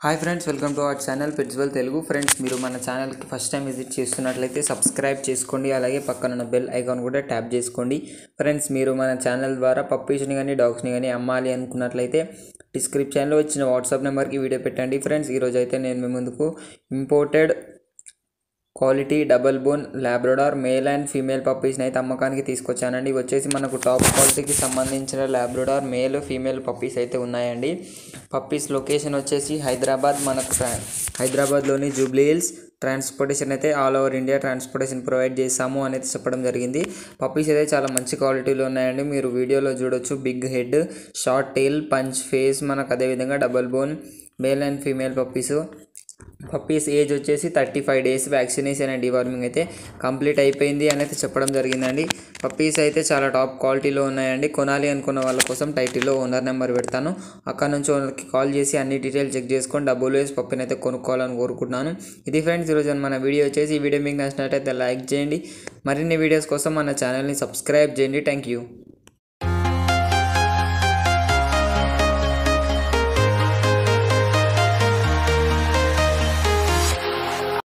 Hi friends, welcome to our channel Petswell Telugu. Friends, మీరు మన ఛానల్కి ఫస్ట్ టైం విజిట్ చేస్తున్నట్లయితే సబ్స్క్రైబ్ చేసుకోండి. అలాగే పక్కన బెల్ ఐకాన్ కూడా ట్యాప్ చేసుకోండి. ఫ్రెండ్స్, మీరు మన ఛానల్ ద్వారా పప్పీస్ని కానీ డాగ్స్ని కానీ అమ్మాలి అనుకున్నట్లయితే డిస్క్రిప్షన్లో ఇచ్చిన వాట్సాప్ నెంబర్కి వీడియో పెట్టండి. ఫ్రెండ్స్, ఈరోజు అయితే నేను మీ ముందుకు imported quality double bone labrador male and female పప్పీస్ని అయితే అమ్మకానికి తీసుకొచ్చానండి. ఇవి వచ్చేసి మనకు టాప్ క్వాలిటీకి సంబంధించిన లాబ్రడార్ మేల్ ఫీమేల్ పప్పీస్ అయితే ఉన్నాయండి. పప్పీస్ లొకేషన్ వచ్చేసి హైదరాబాద్. మనకు హైదరాబాద్లోని జూబ్లీ హిల్స్. ట్రాన్స్పోర్టేషన్ అయితే all over India transportation provide చేస్తాము అనేది చెప్పడం జరిగింది. పప్పీస్ అయితే చాలా మంచి క్వాలిటీలో ఉన్నాయండి. మీరు వీడియోలో చూడొచ్చు. Big head, short tail, punch face, మనకు అదేవిధంగా double bone male and female puppies age వచ్చేసి 35 days. వ్యాక్సినేషన్ అండ్ డివార్మింగ్ అయితే కంప్లీట్ అయిపోయింది అనేది చెప్పడం జరిగిందండి. పప్పీస్ అయితే చాలా టాప్ క్వాలిటీలో ఉన్నాయండి. కొనాలి అనుకున్న వాళ్ళ కోసం టైటిల్లో ఓనర్ నెంబర్ పెడతాను. అక్కడ నుంచి ఓనర్కి కాల్ చేసి అన్ని డీటెయిల్స్ చెక్ చేసుకొని డబ్బులు వేసి పప్పీని అయితే కొనుక్కోవాలని కోరుకుంటున్నాను. ఇది ఫ్రెండ్స్ ఈరోజు మన వీడియో వచ్చేసి. ఈ వీడియో మీకు నచ్చినట్టయితే లైక్ చేయండి. మరిన్ని వీడియోస్ కోసం మన ఛానల్ని సబ్స్క్రైబ్ చేయండి. Thank you.